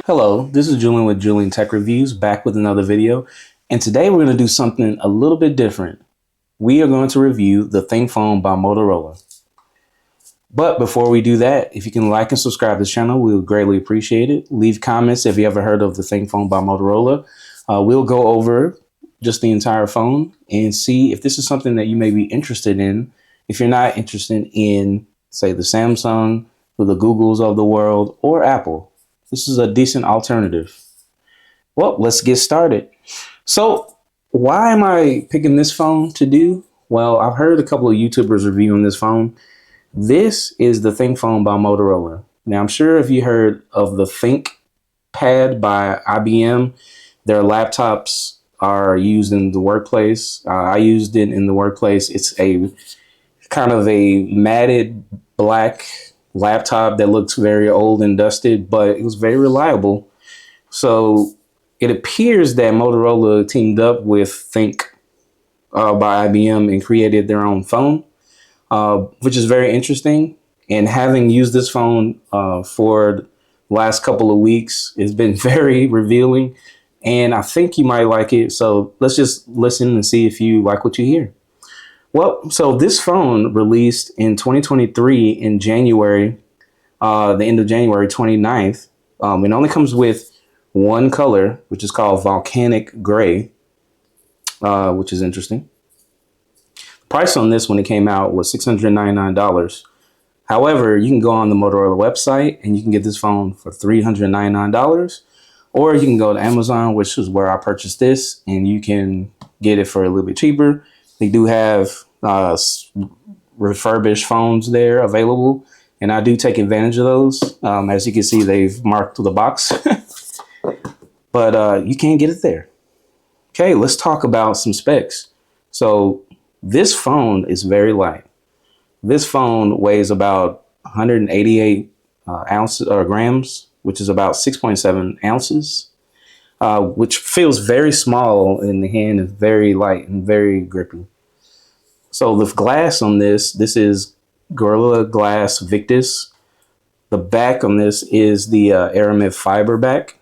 Hello, this is Julian with Julian Tech Reviews, back with another video. And today we're going to do something a little bit different. We are going to review the ThinkPhone by Motorola. But before we do that, if you can like and subscribe to this channel, we would greatly appreciate it. Leave comments if you ever heard of the ThinkPhone by Motorola. We'll go over just the entire phone and see if this is something that you may be interested in. If you're not interested in, say, the Samsung or the Googles of the world or Apple, this is a decent alternative. Well, let's get started. So why am I picking this phone to do? Well, I've heard a couple of YouTubers reviewing this phone. This is the ThinkPhone by Motorola. Now, I'm sure if you heard of the ThinkPad by IBM, their laptops are used in the workplace. I used it in the workplace. It's a kind of a matted black laptop that looks very old and dusted, but it was very reliable. So it appears that Motorola teamed up with Think by IBM and created their own phone, which is very interesting. And having used this phone for the last couple of weeks, it's been very revealing, and I think you might like it. So let's just listen and see if you like what you hear. Well, so this phone released in 2023 in January, the end of January 29th. It only comes with one color, which is called Volcanic Gray, which is interesting. The price on this when it came out was $699. However, you can go on the Motorola website and you can get this phone for $399, or you can go to Amazon, which is where I purchased this, and you can get it for a little bit cheaper. They do have refurbished phones there available, and I do take advantage of those. As you can see, they've marked the box, but you can't get it there. Okay, let's talk about some specs. So this phone is very light. This phone weighs about 188 ounces or grams, which is about 6.7 ounces, which feels very small in the hand and very light and very grippy. So the glass on this is Gorilla Glass Victus. The back on this is the Aramid fiber back.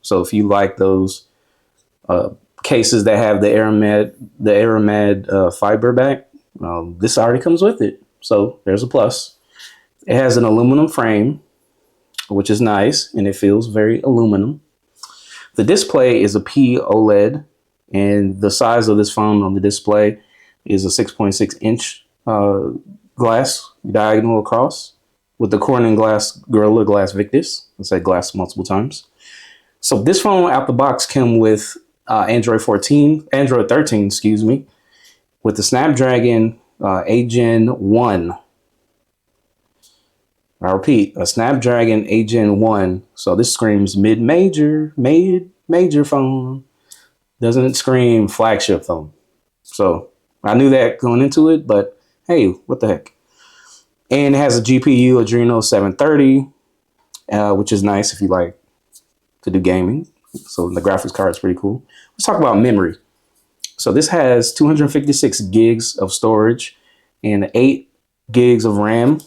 So if you like those cases that have the Aramid fiber back, this already comes with it. So there's a plus. It has an aluminum frame, which is nice, and it feels very aluminum. The display is a POLED, and the size of this phone on the display is a 6.6 inch glass diagonal across with the Corning Gorilla Glass Victus. I said glass multiple times. So this phone out the box came with Android 13, excuse me, with the Snapdragon 8 Gen 1. I repeat, a Snapdragon 8 Gen 1. So this screams mid-major phone. Doesn't scream flagship phone. So I knew that going into it, but hey, what the heck? And it has a GPU Adreno 730, which is nice if you like to do gaming. So the graphics card is pretty cool. Let's talk about memory. So this has 256 gigs of storage and 8 gigs of RAM,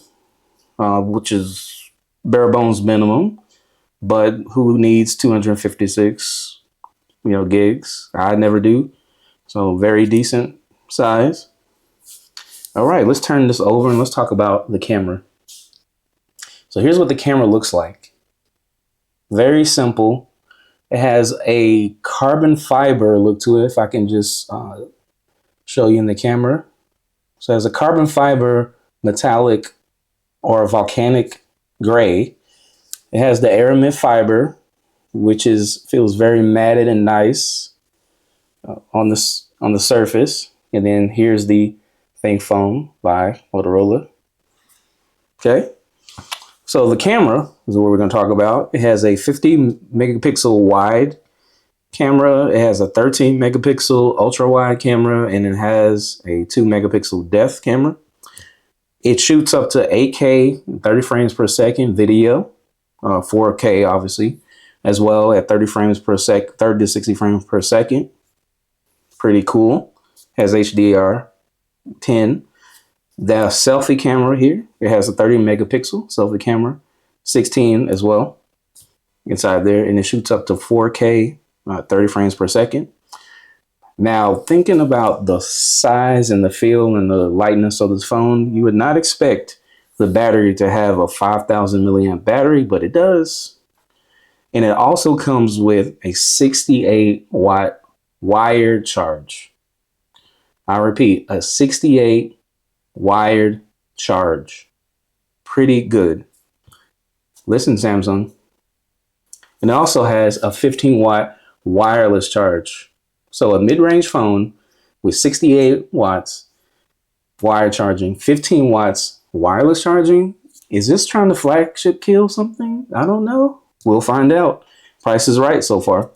which is bare bones minimum, but who needs 256, gigs? I never do. So very decent size. All right, let's turn this over and let's talk about the camera. So here's what the camera looks like. Very simple. It has a carbon fiber look to it. If I can just show you in the camera. So it has a carbon fiber metallic or volcanic gray. It has the Aramid fiber, which feels very matted and nice on the surface. And then here's the ThinkPhone by Motorola. Okay, so the camera is what we're going to talk about. It has a 50 megapixel wide camera. It has a 13 megapixel ultra wide camera, and it has a 2 megapixel depth camera. It shoots up to 8K, 30 frames per second video, 4K obviously, as well at 30 frames per sec, 30 to 60 frames per second. Pretty cool. Has HDR. 10. The selfie camera here, it has a 30 megapixel selfie camera, 16 as well inside there, and it shoots up to 4K, 30 frames per second. Now, thinking about the size and the feel and the lightness of this phone, you would not expect the battery to have a 5,000 milliamp battery, but it does. And it also comes with a 68-watt wired charge. I repeat, a 68 wired charge. Pretty good. Listen, Samsung. And it also has a 15-watt wireless charge. So a mid-range phone with 68 watts wire charging, 15 watts wireless charging. Is this trying to flagship kill something? I don't know. We'll find out. Price is right so far.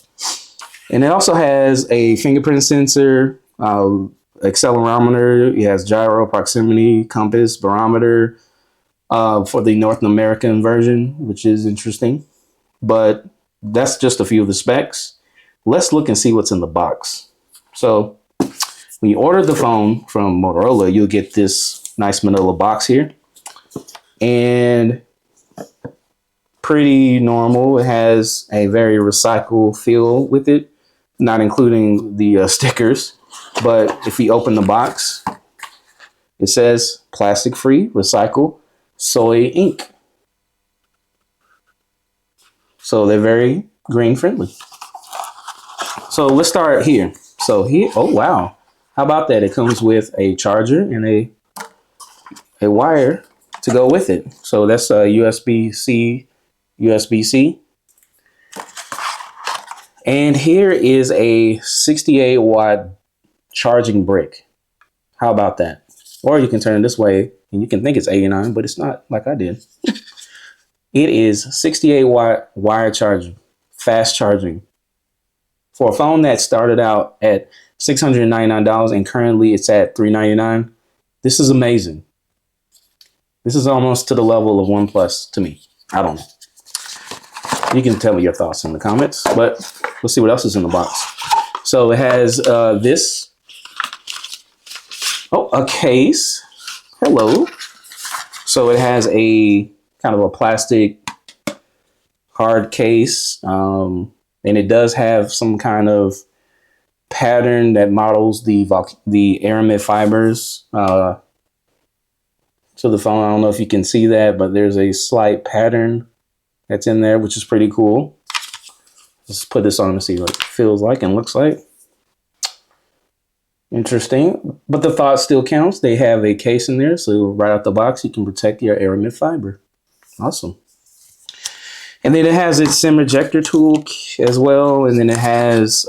And it also has a fingerprint sensor, accelerometer. It has gyro, proximity, compass, barometer for the North American version, which is interesting. But that's just a few of the specs. Let's look and see what's in the box. So when you order the phone from Motorola, you'll get this nice manila box here. And pretty normal. It has a very recycled feel with it, not including the stickers. But if we open the box, it says plastic-free, recycle, soy ink. So they're very green friendly. So let's start here. So here, oh wow, how about that? It comes with a charger and a wire to go with it. So that's a USB-C, USB-C. And here is a 68-watt charging brick. How about that? Or you can turn it this way and you can think it's 89, but it's not, like I did. It is 68-watt wire charging, fast charging. For a phone that started out at $699 and currently it's at $399, this is amazing. This is almost to the level of OnePlus to me. I don't know. You can tell me your thoughts in the comments, but let's see what else is in the box. So it has this. Oh, a case. Hello. So it has a kind of a plastic hard case. And it does have some kind of pattern that models the aramid fibers to the phone. I don't know if you can see that, but there's a slight pattern that's in there, which is pretty cool. Let's put this on and see what it feels like and looks like. Interesting, but the thought still counts. They have a case in there, so right out the box, you can protect your aramid fiber. Awesome. And then it has its SIM ejector tool as well, and then it has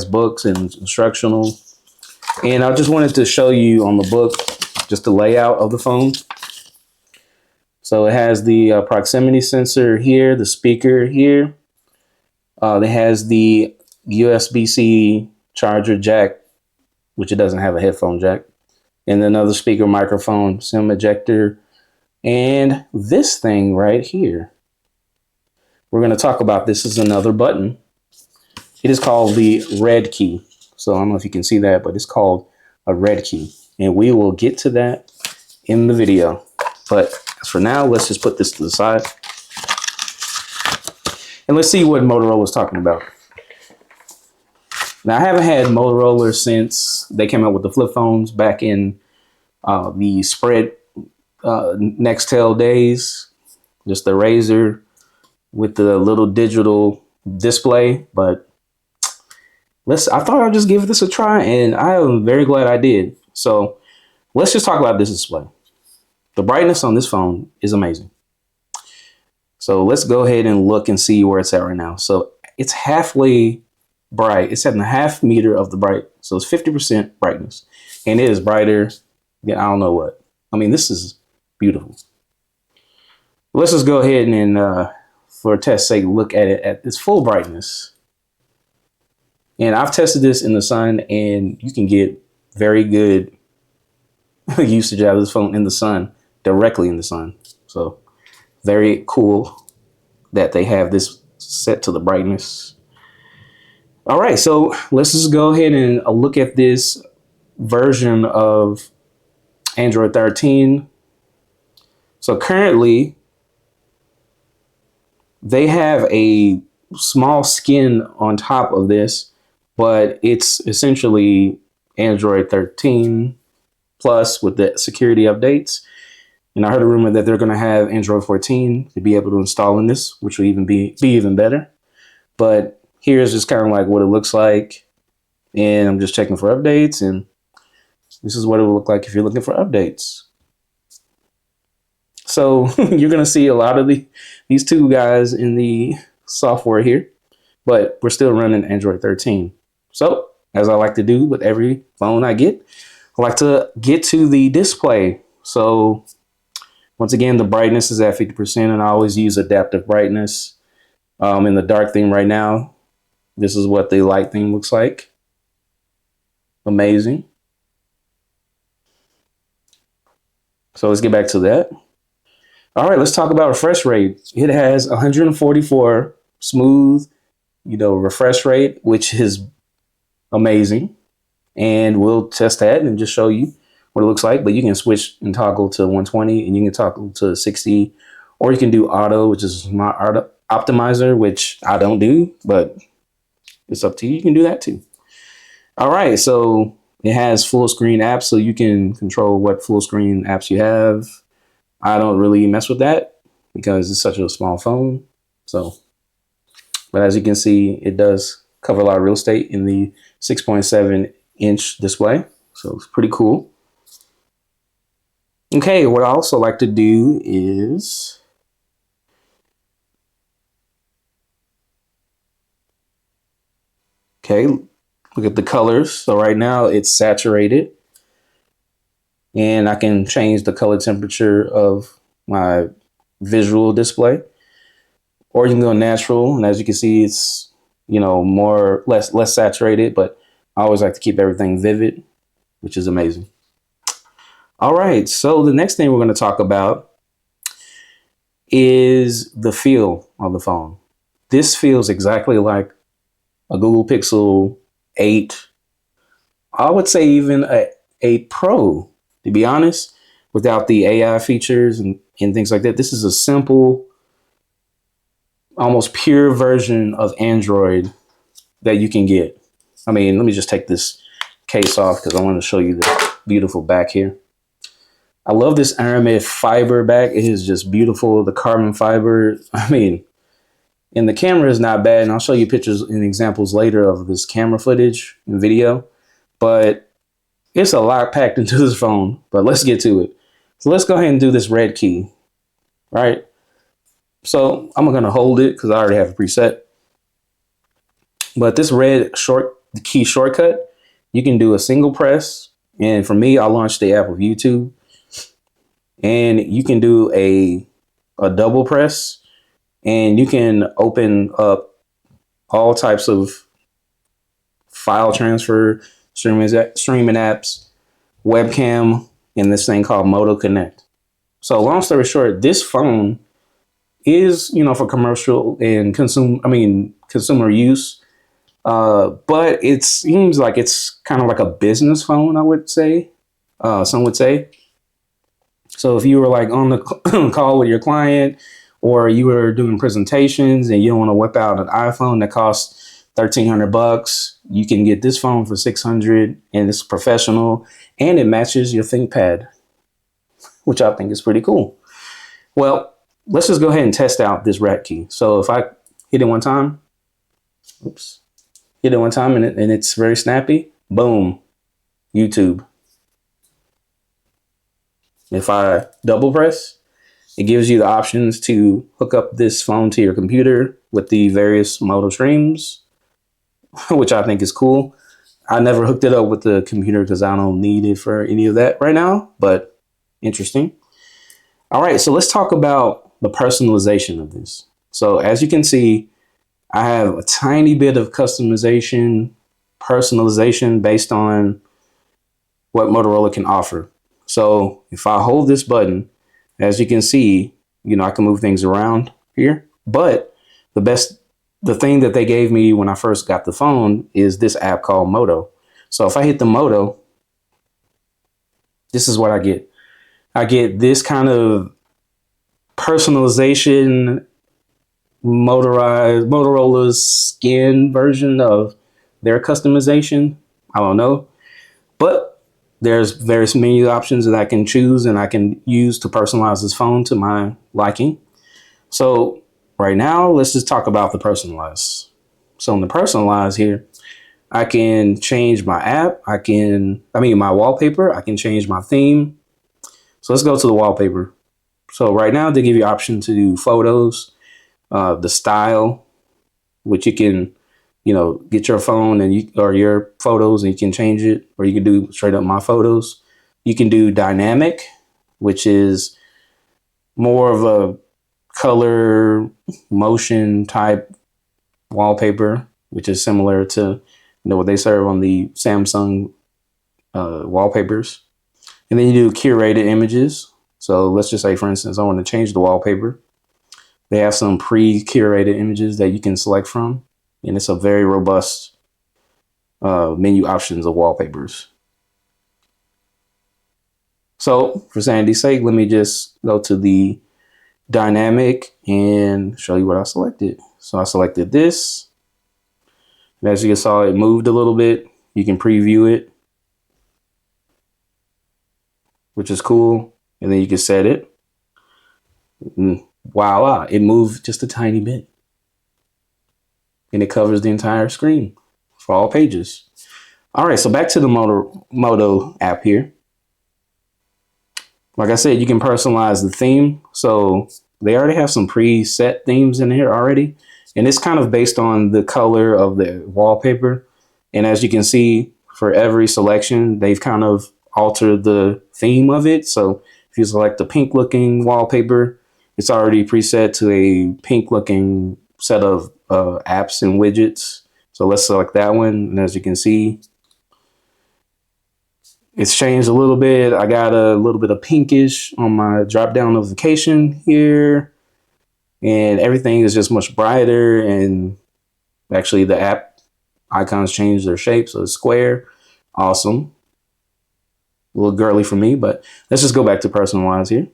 books and instructional. And I just wanted to show you on the book just the layout of the phone. So it has the proximity sensor here, the speaker here. It has the USB-C charger jack, which it doesn't have a headphone jack, and another speaker, microphone, SIM ejector, and this thing right here. We're going to talk about this as another button. It is called the red key. So I don't know if you can see that, but it's called a red key, and we will get to that in the video. But as for now, let's just put this to the side and let's see what Motorola was talking about. Now, I haven't had Motorola since they came out with the flip phones back in the Spread Nextel days, just the Razr with the little digital display. But I thought I'd just give this a try, and I am very glad I did. So let's just talk about this display. The brightness on this phone is amazing. So let's go ahead and look and see where it's at right now. So it's halfway bright. It's at a half meter of the bright. So it's 50% brightness, and it is brighter than I don't know what. I mean, this is beautiful. Let's just go ahead and for test's sake, look at it at its full brightness. And I've tested this in the sun, and you can get very good usage out of this phone in the sun, directly in the sun. So very cool that they have this set to the brightness. All right, so let's just go ahead and look at this version of Android 13. So currently they have a small skin on top of this, but it's essentially Android 13 plus with the security updates. And I heard a rumor that they're going to have Android 14 to be able to install in this, which will even be even better. But here's just kind of like what it looks like. And I'm just checking for updates. And this is what it will look like if you're looking for updates. So you're going to see a lot of these two guys in the software here, but we're still running Android 13. So as I like to do with every phone I get, I like to get to the display. So once again, the brightness is at 50%, and I always use adaptive brightness. In the dark theme right now, this is what the light theme looks like. Amazing. So let's get back to that. All right, let's talk about refresh rate. It has 144 smooth, refresh rate, which is amazing. And we'll test that and just show you what it looks like. But you can switch and toggle to 120, and you can toggle to 60, or you can do auto, which is my auto optimizer, which I don't do, but it's up to you. You can do that too. All right, so it has full screen apps, so you can control what full screen apps you have. I don't really mess with that because it's such a small phone. So, but as you can see, it does cover a lot of real estate in the 6.7-inch display. So it's pretty cool. Okay, what I also like to do is look at the colors. So right now it's saturated, and I can change the color temperature of my visual display, or you can go natural. And as you can see, it's, less saturated, but I always like to keep everything vivid, which is amazing. All right, so the next thing we're going to talk about is the feel of the phone. This feels exactly like a Google Pixel 8. I would say even a Pro, to be honest, without the AI features and things like that. This is a simple, almost pure version of Android that you can get. I mean, let me just take this case off because I want to show you the beautiful back here. I love this aramid fiber back. It is just beautiful. The carbon fiber, I mean, and the camera is not bad. And I'll show you pictures and examples later of this camera footage and video, but it's a lot packed into this phone. But let's get to it. So let's go ahead and do this red key, right? So I'm going to hold it because I already have a preset. But this red key shortcut, you can do a single press. And for me, I launched the app of YouTube. And you can do a double press, and you can open up all types of file transfer, streaming apps, webcam, and this thing called Moto Connect. So long story short, this phone is, for commercial and consumer use. But it seems like it's kind of like a business phone, I would say. Some would say. So if you were like on the call with your client, or you were doing presentations and you don't want to whip out an iPhone that costs $1,300, you can get this phone for $600, and it's professional and it matches your ThinkPad, which I think is pretty cool. Well, let's just go ahead and test out this rat key. So if I hit it one time, and it's very snappy, boom, YouTube. If I double press, it gives you the options to hook up this phone to your computer with the various Moto streams, which I think is cool. I never hooked it up with the computer because I don't need it for any of that right now, but interesting. All right, so let's talk about the personalization of this. So as you can see, I have a tiny bit of personalization based on what Motorola can offer. So if I hold this button, as you can see, I can move things around here. But the thing that they gave me when I first got the phone is this app called Moto. So if I hit the Moto, This is what I get. I get this kind of personalization, Motorola's skin version of their customization. I don't know, but there's various menu options that I can choose and I can use to personalize this phone to my liking. So right now, let's just talk about the personalize. So in the personalize here, I can change my app. My wallpaper. I can change my theme. So let's go to the wallpaper. So right now they give you option to do photos, the style, which you can, get your phone or your photos and you can change it, or you can do straight up my photos. You can do dynamic, which is more of a color motion type wallpaper, which is similar to what they serve on the Samsung wallpapers. And then you do curated images. So let's just say, for instance, I want to change the wallpaper. They have some pre-curated images that you can select from, and it's a very robust menu options of wallpapers. So for sanity's sake, let me just go to the dynamic and show you what I selected. So I selected this. And as you saw, it moved a little bit. You can preview it, which is cool. And then you can set it. And voila, it moved just a tiny bit. And it covers the entire screen for all pages. All right, so back to the Moto app here. Like I said, you can personalize the theme. So they already have some preset themes in here already. And it's kind of based on the color of the wallpaper. And as you can see, for every selection, they've kind of altered the theme of it. So if you select the pink looking wallpaper, it's already preset to a pink looking set of apps and widgets. So let's select that one. And as you can see, it's changed a little bit. I got a little bit of pinkish on my drop down notification here. And everything is just much brighter. And actually the app icons change their shape. So it's square. Awesome. A little girly for me, but let's just go back to personalize here.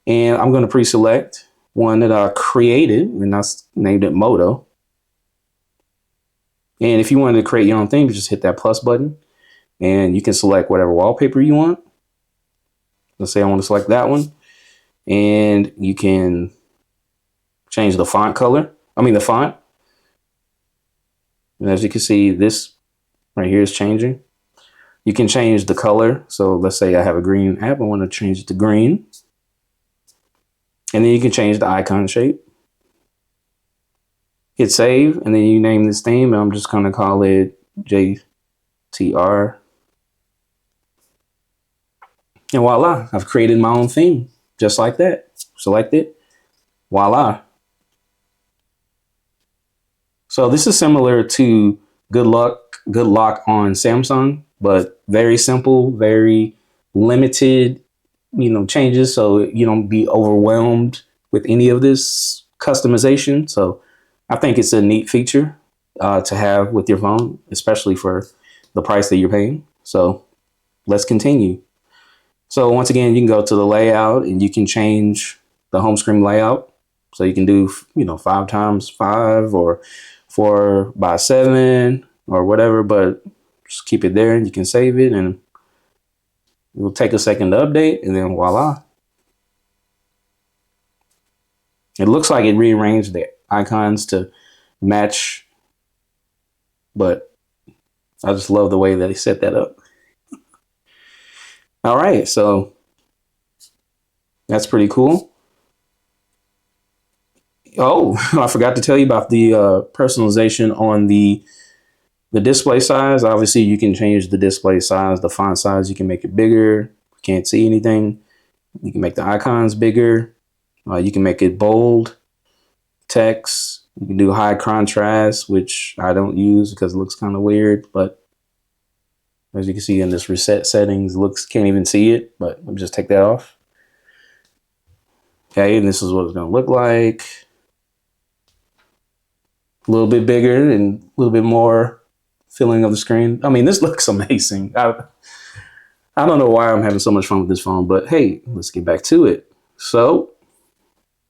And I'm going to pre-select one that I created, and I named it Moto. And if you wanted to create your own thing, you just hit that plus button and you can select whatever wallpaper you want. Let's say I want to select that one, and you can change the font color. The font. And as you can see, this right here is changing. You can change the color. So let's say I have a green app. I want to change it to green. And then you can change the icon shape. Hit save, and then you name this theme, and I'm just going to call it JTR. And voila, I've created my own theme, just like that. Select it, voila. So this is similar to Good Lock on Samsung, but very simple, very limited, changes, so you don't be overwhelmed with any of this customization. So I think it's a neat feature to have with your phone, especially for the price that you're paying. So let's continue. So once again, you can go to the layout and you can change the home screen layout. So you can do, 5x5 or 4x7 or whatever, but just keep it there and you can save it, and it will take a second to update, and then voila. It looks like it rearranged the icons to match, but I just love the way that they set that up. All right, so that's pretty cool. Oh, I forgot to tell you about the personalization on the display size. Obviously, you can change the display size, the font size. You can make it bigger. Can't see anything. You can make the icons bigger. You can make it bold, text. You can do high contrast, which I don't use because it looks kind of weird. But as you can see in this reset settings, can't even see it. But let me just take that off. Okay, and this is what it's going to look like. A little bit bigger and a little bit more filling of the screen. This looks amazing. I I don't know why I'm having so much fun with this phone, but hey, let's get back to it. So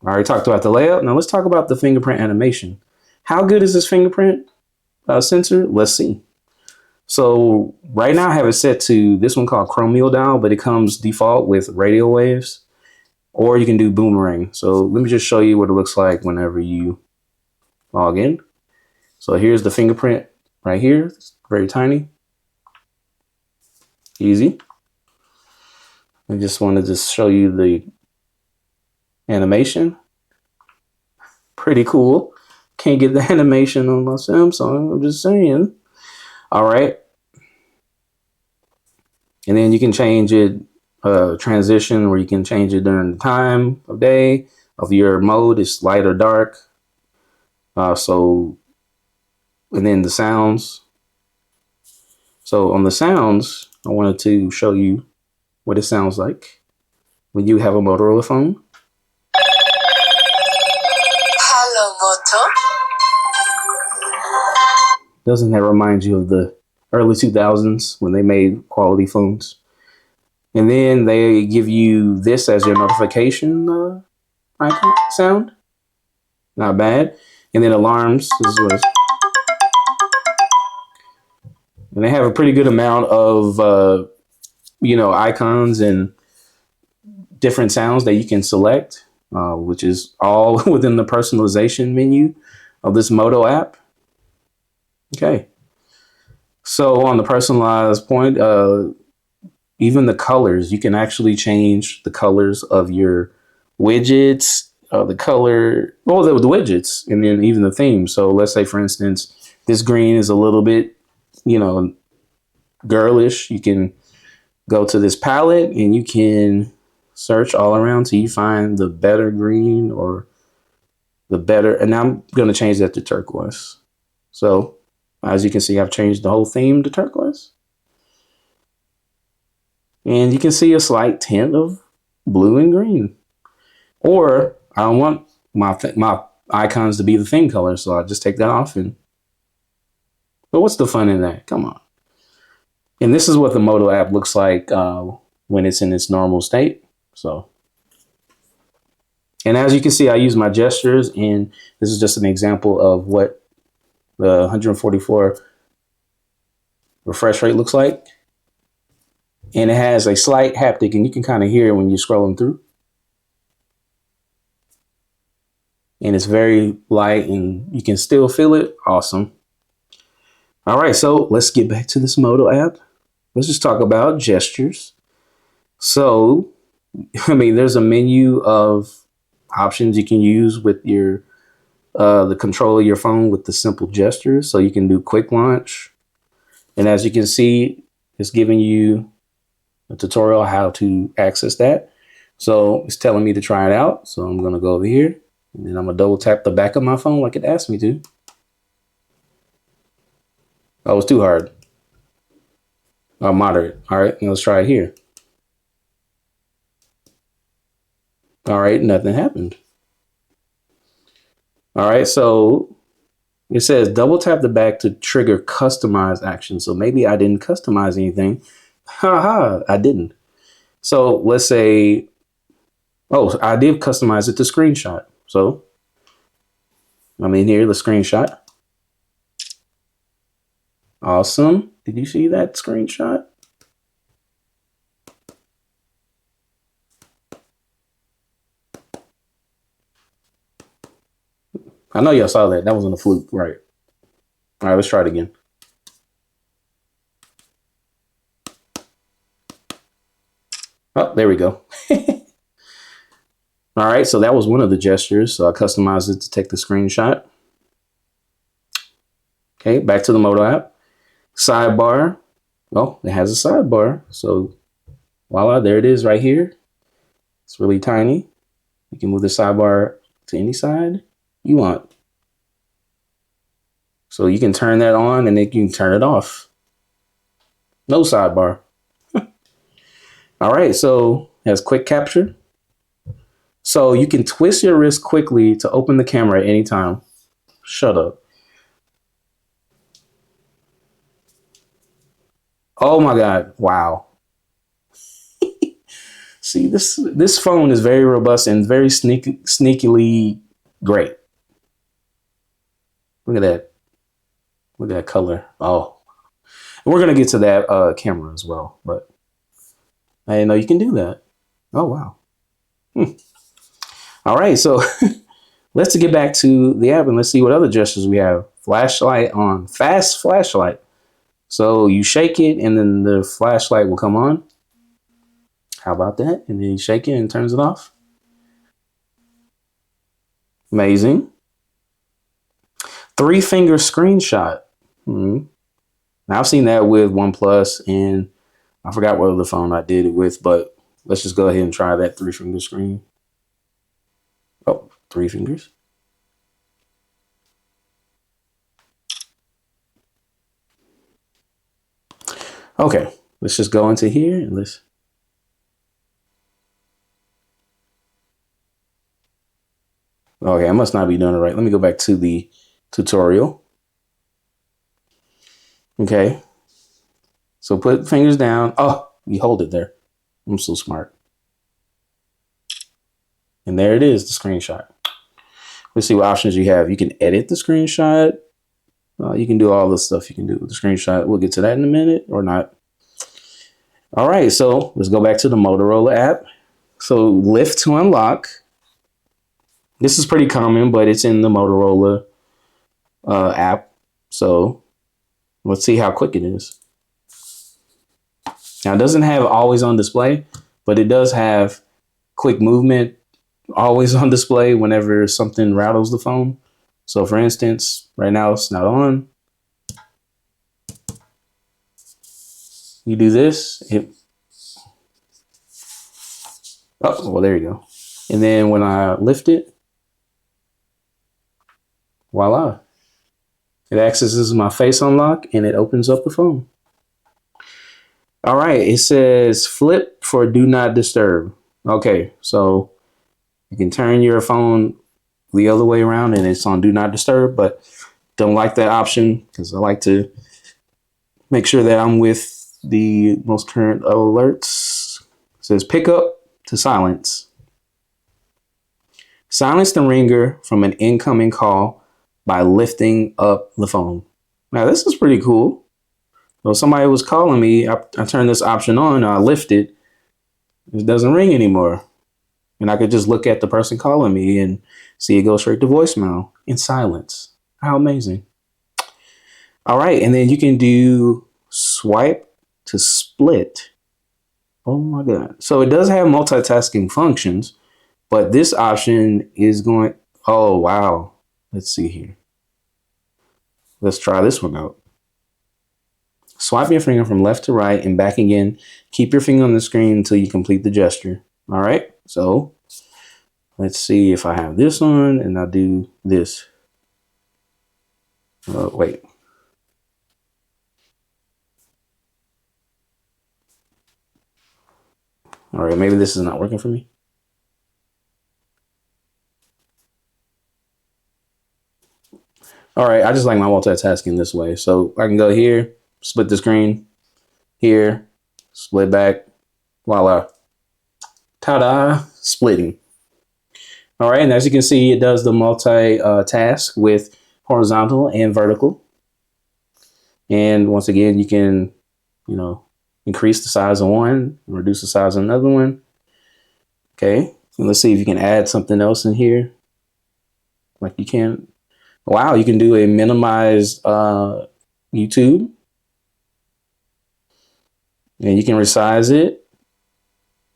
I already talked about the layout. Now let's talk about the fingerprint animation. How good is this fingerprint sensor? Let's see. So right now I have it set to this one called chromial dial, but it comes default with radio waves, or you can do boomerang. So let me just show you what it looks like whenever you log in. So here's the fingerprint right here. It's very tiny. Easy. I just wanted to show you the animation. Pretty cool. Can't get the animation on my Samsung. I'm just saying. All right. And then you can change it, transition, where you can change it during the time of day of your mode. It's light or dark. And then the sounds. So on the sounds, I wanted to show you what it sounds like when you have a Motorola phone. Hello, Moto. Doesn't that remind you of the early 2000s when they made quality phones? And then they give you this as your notification icon sound. Not bad. And then alarms. This is what it's. And they have a pretty good amount of, icons and different sounds that you can select, which is all within the personalization menu of this Moto app. Okay. So on the personalized point, even the colors, you can actually change the colors of your widgets, the widgets, and then even the theme. So let's say, for instance, this green is a little bit, girlish. You can go to this palette and you can search all around till you find the better green or the better. And I'm going to change that to turquoise. So as you can see, I've changed the whole theme to turquoise. And you can see a slight tint of blue and green. Or I don't want my icons to be the theme color, so I just take that off. But what's the fun in that? Come on. And this is what the Moto app looks like when it's in its normal state. And as you can see, I use my gestures, and this is just an example of what the 144 refresh rate looks like. And it has a slight haptic, and you can kind of hear it when you're scrolling through. And it's very light, and you can still feel it. Awesome. All right, so let's get back to this Moto app. Let's just talk about gestures. So, there's a menu of options you can use with your the control of your phone with the simple gestures. So you can do quick launch. And as you can see, it's giving you a tutorial how to access that. So it's telling me to try it out. So I'm going to go over here, and then I'm going to double tap the back of my phone like it asked me to. Oh, it's too hard. Oh, moderate. All right, now let's try it here. All right, nothing happened. All right, so it says double tap the back to trigger customized action. So maybe I didn't customize anything. Haha, I didn't. So let's say, I did customize it to screenshot. So I'm in here, the screenshot. Awesome. Did you see that screenshot? I know y'all saw that. That wasn't a fluke, right? All right, let's try it again. Oh, there we go. All right, so that was one of the gestures. So I customized it to take the screenshot. Okay, back to the Moto app. Sidebar. Well, it has a sidebar. So voila, there it is right here. It's really tiny. You can move the sidebar to any side you want. So you can turn that on and then you can turn it off. No sidebar. All right, so it has quick capture. So you can twist your wrist quickly to open the camera at any time. Shut up. Oh my God, wow. See, this phone is very robust and very sneakily great. Look at that. Look at that color. Oh, and we're gonna get to that camera as well, but I didn't know you can do that. Oh wow. All right, so let's get back to the app and let's see what other gestures we have. Flashlight on, fast flashlight. So you shake it and then the flashlight will come on. How about that? And then you shake it and it turns it off. Amazing. 3-finger screenshot. Now I've seen that with OnePlus and I forgot what other phone I did it with, but let's just go ahead and try that 3-finger screen. Oh, 3 fingers. Okay, let's just go into here and let's. Okay, I must not be doing it right. Let me go back to the tutorial. Okay, so put fingers down. Oh, you hold it there. I'm so smart. And there it is, the screenshot. Let's see what options you have. You can edit the screenshot. You can do all the stuff you can do with the screenshot. We'll get to that in a minute or not. All right, so let's go back to the Motorola app. So lift to unlock. This is pretty common, but it's in the Motorola app. So let's see how quick it is. Now it doesn't have always on display, but it does have quick movement always on display whenever something rattles the phone. So for instance, right now it's not on. You do this. Oh, well, there you go. And then when I lift it, voila. It accesses my face unlock and it opens up the phone. All right, it says flip for do not disturb. Okay, so you can turn your phone the other way around and it's on do not disturb, but don't like that option because I like to make sure that I'm with the most current alerts. It says pick up to silence. Silence the ringer from an incoming call by lifting up the phone. Now this is pretty cool. So somebody was calling me, I turned this option on, I lift it, it doesn't ring anymore. And I could just look at the person calling me and see it go straight to voicemail in silence. How amazing. All right, and then you can do swipe to split. Oh my God. So it does have multitasking functions, but this option is going, oh wow. Let's see here. Let's try this one out. Swipe your finger from left to right and back again. Keep your finger on the screen until you complete the gesture. All right, so let's see if I have this on and I'll do this. Wait. All right, maybe this is not working for me. All right, I just like my multitasking this way. So I can go here, split the screen, here, split back, voila. Ta-da, splitting. All right, and as you can see, it does the multi-task with horizontal and vertical. And once again, you can, increase the size of one, reduce the size of another one. Okay, and let's see if you can add something else in here. Like you can, wow, you can do a minimized YouTube. And you can resize it,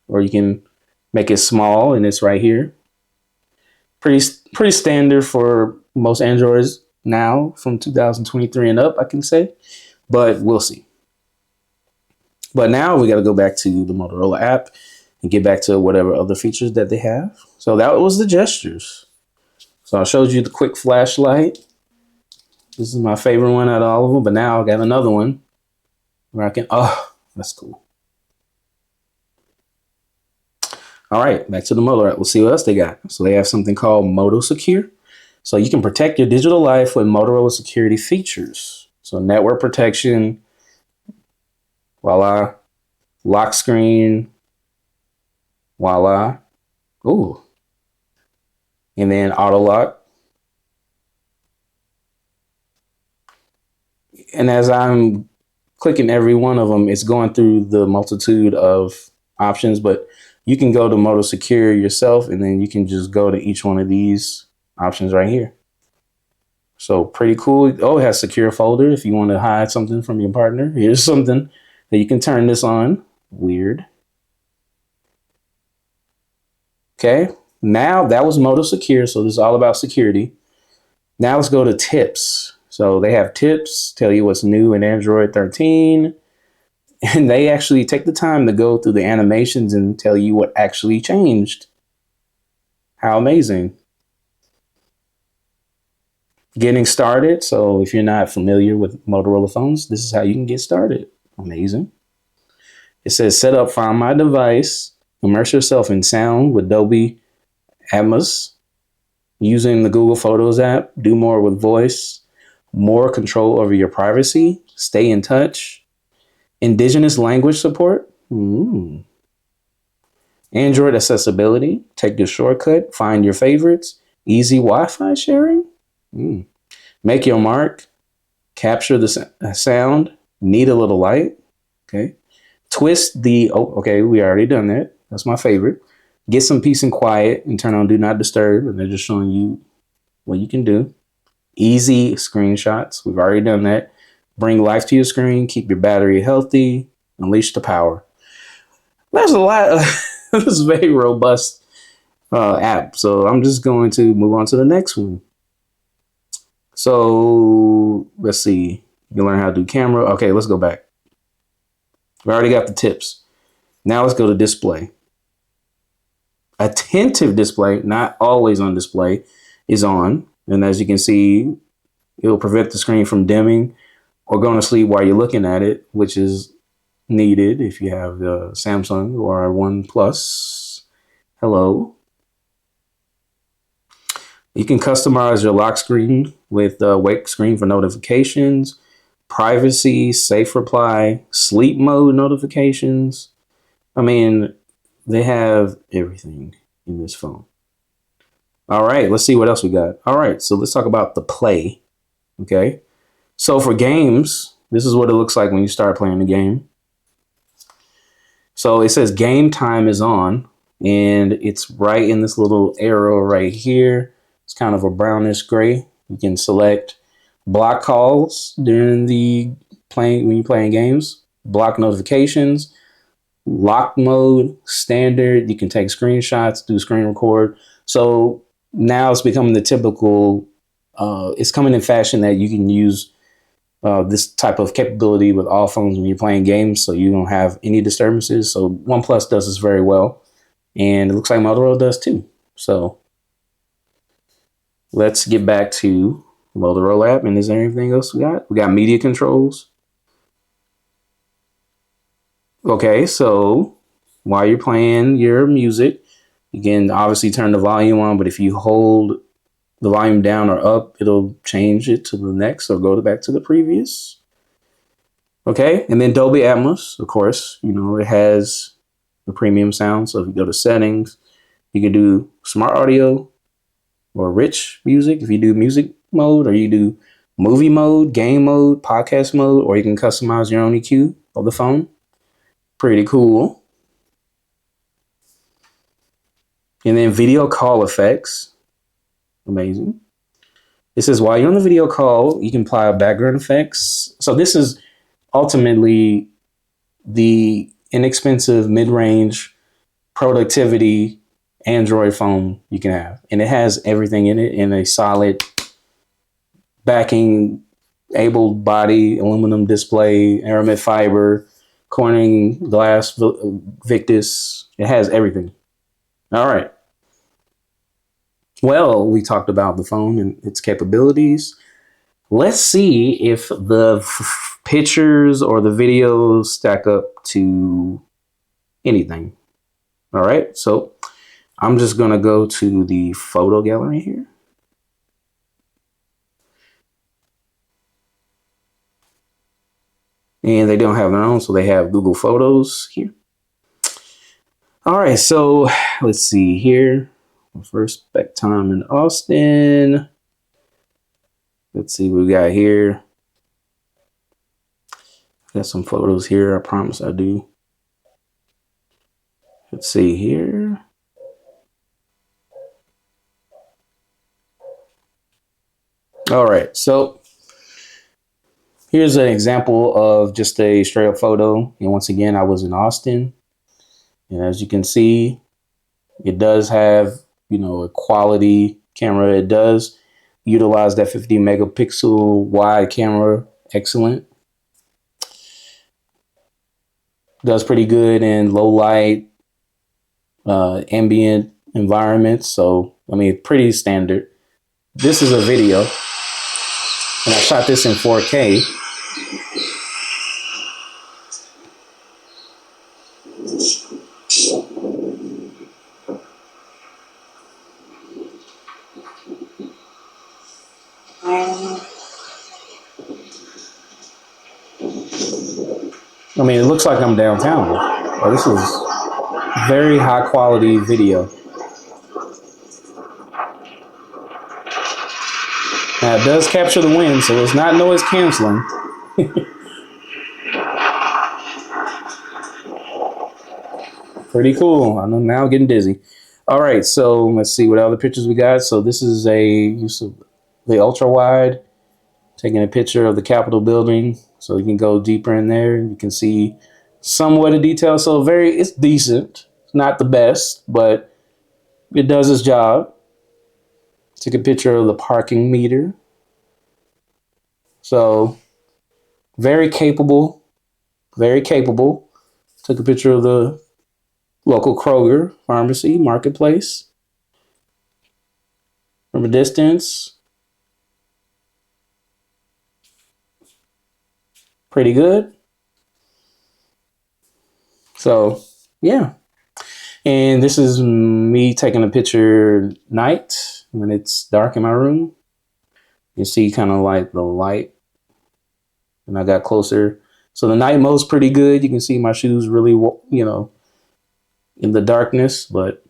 or you can make it small, and it's right here. Pretty standard for most Androids now from 2023 and up, I can say, but we'll see. But now we got to go back to the Motorola app and get back to whatever other features that they have. So that was the gestures. So I showed you the quick flashlight. This is my favorite one out of all of them, but now I got another one where I can, oh, that's cool. All right, back to the Moto app. We'll see what else they got. So they have something called Moto Secure. So you can protect your digital life with Motorola security features. So network protection, voila, lock screen, Voila. Ooh. And then auto lock. And as I'm clicking every one of them, it's going through the multitude of options, but you can go to Moto Secure yourself and then you can just go to each one of these options right here. So pretty cool. Oh, it has secure folder if you want to hide something from your partner. Here's something that you can turn this on. Weird. Okay. Now that was Moto Secure. So this is all about security. Now let's go to tips. So they have tips, tell you what's new in Android 13. And they actually take the time to go through the animations and tell you what actually changed. How amazing. Getting started. So if you're not familiar with Motorola phones, this is how you can get started. Amazing. It says set up Find My Device, immerse yourself in sound with Dolby Atmos, using the Google Photos app, do more with voice, more control over your privacy, stay in touch, indigenous language support, Android accessibility, take the shortcut, find your favorites, easy Wi-Fi sharing, make your mark, capture the sound, need a little light, okay, twist the, oh, okay, we already done that. That's my favorite. Get some peace and quiet and turn on do not disturb. And they're just showing you what you can do. Easy screenshots. We've already done that. Bring life to your screen. Keep your battery healthy. Unleash the power. There's a lot. This is a very robust app. So I'm just going to move on to the next one. So let's see. You can learn how to do camera. Okay, let's go back. We already got the tips. Now let's go to display. Attentive display, not always on display, is on. And as you can see, it'll prevent the screen from dimming or going to sleep while you're looking at it, which is needed if you have the Samsung or OnePlus. Hello. You can customize your lock screen with wake screen for notifications, privacy, safe reply, sleep mode notifications. I mean, they have everything in this phone. All right, let's see what else we got. All right, so let's talk about the play. Okay, so for games, this is what it looks like when you start playing the game. So it says game time is on, and it's right in this little arrow right here. It's kind of a brownish gray. You can select block calls during the playing when you're playing games, block notifications, lock mode, standard. You can take screenshots, do screen record. So now it's becoming the typical. It's coming in fashion that you can use this type of capability with all phones when you're playing games, so you don't have any disturbances. So OnePlus does this very well, and it looks like Motorola does too. So let's get back to Motorola app. And is there anything else we got? We got media controls. Okay, so while you're playing your music, you can obviously turn the volume on, but if you hold the volume down or up, it'll change it to the next or go back to the previous. Okay, and then Dolby Atmos, of course, you know, it has the premium sound. So if you go to settings, you can do smart audio or rich music if you do music mode, or you do movie mode, game mode, podcast mode, or you can customize your own EQ of the phone. Pretty cool. And then video call effects. Amazing. It says while you're on the video call, you can apply background effects. So this is ultimately the inexpensive mid-range productivity Android phone you can have. And it has everything in it in a solid backing, able body, aluminum display, aramid fiber, Corning glass, Victus. It has everything. All right. Well, we talked about the phone and its capabilities. Let's see if the pictures or the videos stack up to anything. All right, so I'm just gonna go to the photo gallery here. And they don't have their own, so they have Google Photos here. All right, so let's see here. First back time in Austin. Let's see what we got here. Got some photos here. I promise I do. Let's see here. All right, so here's an example of just a straight up photo. And once again, I was in Austin. And as you can see, it does have, a quality camera. It does utilize that 50 megapixel wide camera. Excellent. Does pretty good in low light, ambient environments. So, I mean, pretty standard. This is a video, and I shot this in 4K. I mean, it looks like I'm downtown. But this is very high quality video. Now, it does capture the wind, so it's not noise canceling. Pretty cool. I'm now getting dizzy. All right, so let's see what other pictures we got. So this is a use of the ultra wide, taking a picture of the Capitol building. So you can go deeper in there. You can see somewhat of detail. So it's decent. It's not the best, but it does its job. Took a picture of the parking meter. So very capable, very capable. Took a picture of the local Kroger pharmacy marketplace from a distance. Pretty good. So yeah. And this is me taking a picture night when it's dark in my room. You see kind of like the light. And I got closer. So the night mode's pretty good. You can see my shoes really, in the darkness. But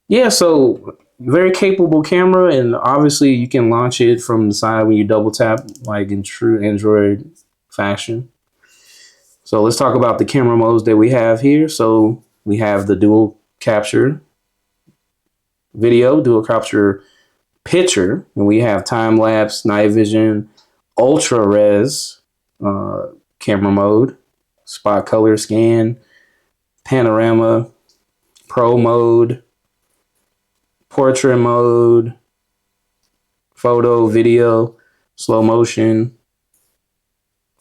yeah, so very capable camera. And obviously you can launch it from the side when you double tap, like in true Android fashion. So let's talk about the camera modes that we have here. So we have the dual capture video, dual capture picture, and we have time lapse, night vision, ultra res camera mode, spot color scan, panorama, pro mode, portrait mode, photo, video, slow motion.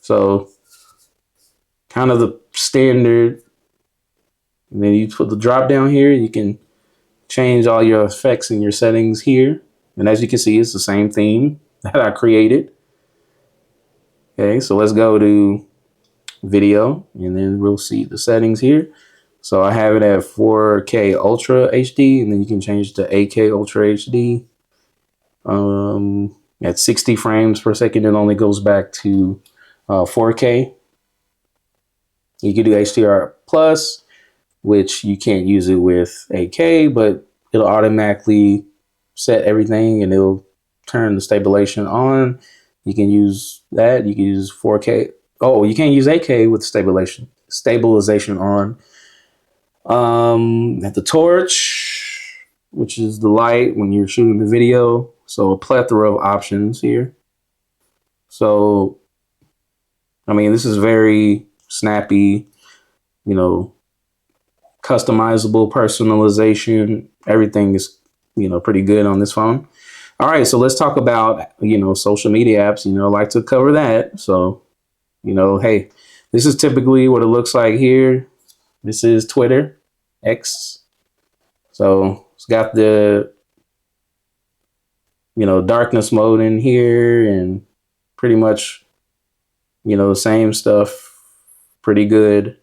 So kind of the standard. And then you put the drop down here, you can change all your effects and your settings here. And as you can see, it's the same theme that I created. Okay, so let's go to video and then we'll see the settings here. So I have it at 4K Ultra HD, and then you can change to 8K Ultra HD. At 60 frames per second, it only goes back to 4K. You can do HDR plus, which you can't use it with 8K, but it'll automatically set everything and it'll turn the stabilization on. You can use that. You can use 4K. Oh, you can't use 8K with stabilization on. At the torch, which is the light when you're shooting the video. So a plethora of options here. So, I mean, this is very snappy, customizable personalization. Everything is, pretty good on this phone. All right, so let's talk about, social media apps. I like to cover that. So, hey, this is typically what it looks like here. This is Twitter, X. So it's got the, darkness mode in here and pretty much, the same stuff, pretty good.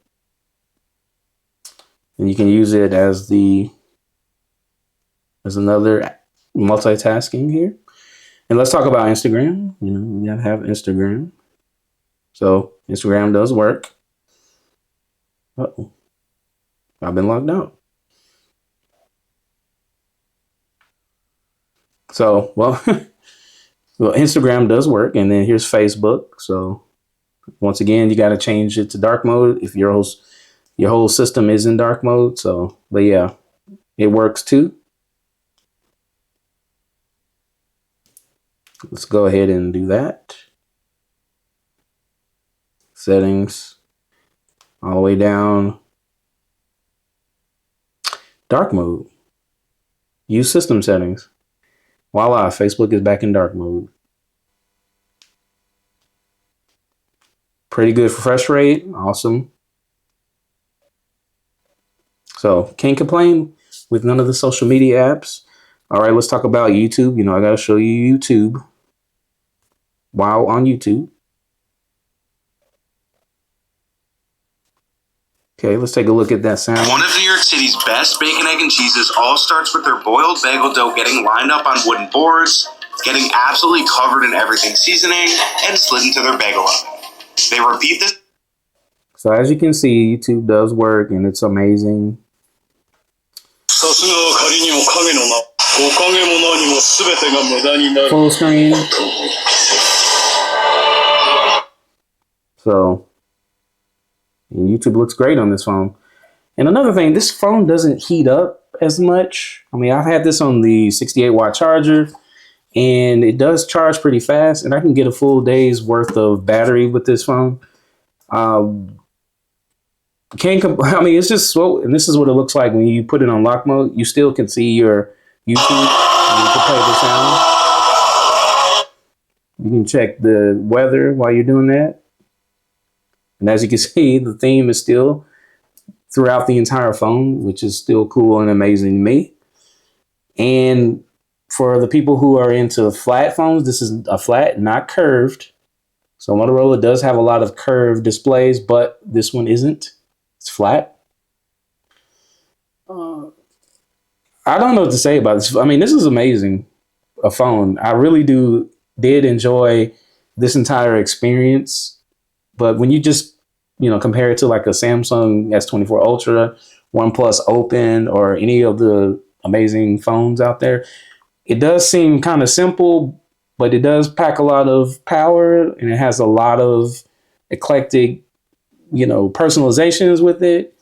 And you can use it as another multitasking here. And let's talk about Instagram. We gotta have Instagram. So Instagram does work. Uh-oh. I've been logged out. So, well, well, Instagram does work, and then here's Facebook. So once again, you got to change it to dark mode if your whole system is in dark mode. So, but yeah, it works too. Let's go ahead and do that. Settings, all the way down. Dark mode. Use system settings. Voila, Facebook is back in dark mode. Pretty good refresh rate. Awesome. So can't complain with none of the social media apps. All right, let's talk about YouTube. You know, I got to show you YouTube while on YouTube. Okay, let's take a look at that sound. One of New York City's best bacon, egg, and cheeses all starts with their boiled bagel dough getting lined up on wooden boards, getting absolutely covered in everything seasoning, and slid into their bagel oven. They repeat this. So as you can see, YouTube does work, and it's amazing. Full screen. So YouTube looks great on this phone. And another thing, this phone doesn't heat up as much. I mean, I've had this on the 68-watt charger, and it does charge pretty fast, and I can get a full day's worth of battery with this phone. I mean, it's just slow, and this is what it looks like when you put it on lock mode. You still can see your YouTube, and you can play the sound. You can check the weather while you're doing that. And as you can see, the theme is still throughout the entire phone, which is still cool and amazing to me. And for the people who are into flat phones, this is a flat, not curved. So Motorola does have a lot of curved displays, but this one isn't. It's flat. I don't know what to say about this. I mean, this is amazing. A phone. I really did enjoy this entire experience. But when you just, compare it to like a Samsung S24 Ultra, OnePlus Open, or any of the amazing phones out there, it does seem kind of simple, but it does pack a lot of power, and it has a lot of eclectic, personalizations with it.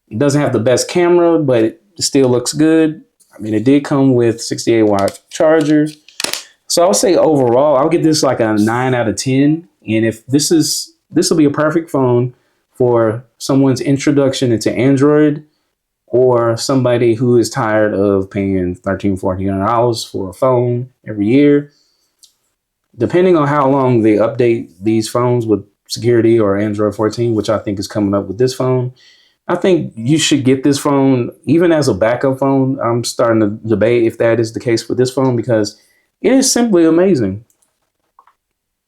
It doesn't have the best camera, but it still looks good. I mean, it did come with 68-watt chargers. So I'll say overall, I'll give this like a 9 out of 10. And if this will be a perfect phone for someone's introduction into Android, or somebody who is tired of paying $1,300, $1,400 for a phone every year. Depending on how long they update these phones with security or Android 14, which I think is coming up with this phone, I think you should get this phone even as a backup phone. I'm starting to debate if that is the case for this phone, because it is simply amazing.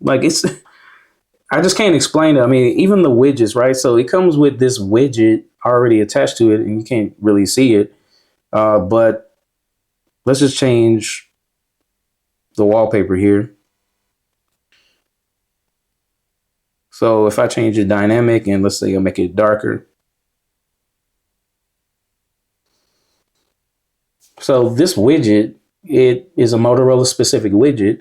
Like, I just can't explain it. I mean, even the widgets, right? So it comes with this widget already attached to it, and you can't really see it. But let's just change the wallpaper here. So if I change it dynamic, and let's say I'll make it darker. So this widget, it is a Motorola specific widget.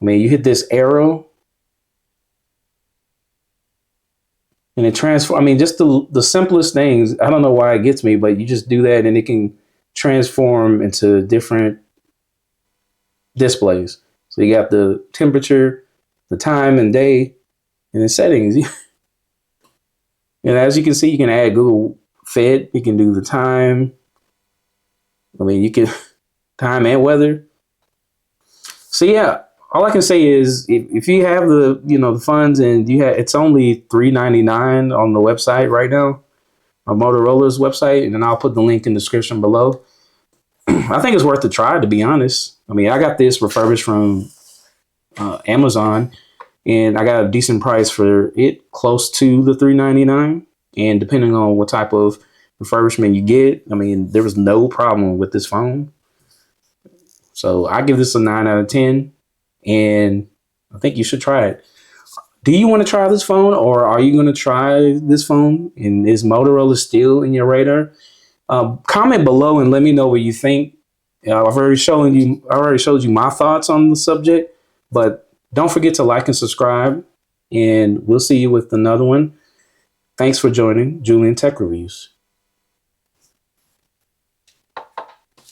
I mean, you hit this arrow, and it transforms. I mean, just the simplest things. I don't know why it gets me, but you just do that and it can transform into different displays. So you got the temperature, the time and day, and the settings. And as you can see, you can add Google Fit. You can do the time. I mean, you can time and weather. So yeah, all I can say is if you have the funds, and it's only $399 on the website right now, on Motorola's website, and then I'll put the link in the description below. I think it's worth a try, to be honest. I mean, I got this refurbished from Amazon, and I got a decent price for it, close to the $399. And depending on what type of refurbishment you get, I mean, there was no problem with this phone. So I give this a 9 out of 10, and I think you should try it. Do you want to try this phone, or are you going to try this phone? And is Motorola still in your radar? Comment below and let me know what you think. I already showed you my thoughts on the subject, but don't forget to like and subscribe, and we'll see you with another one. Thanks for joining Julian Tech Reviews.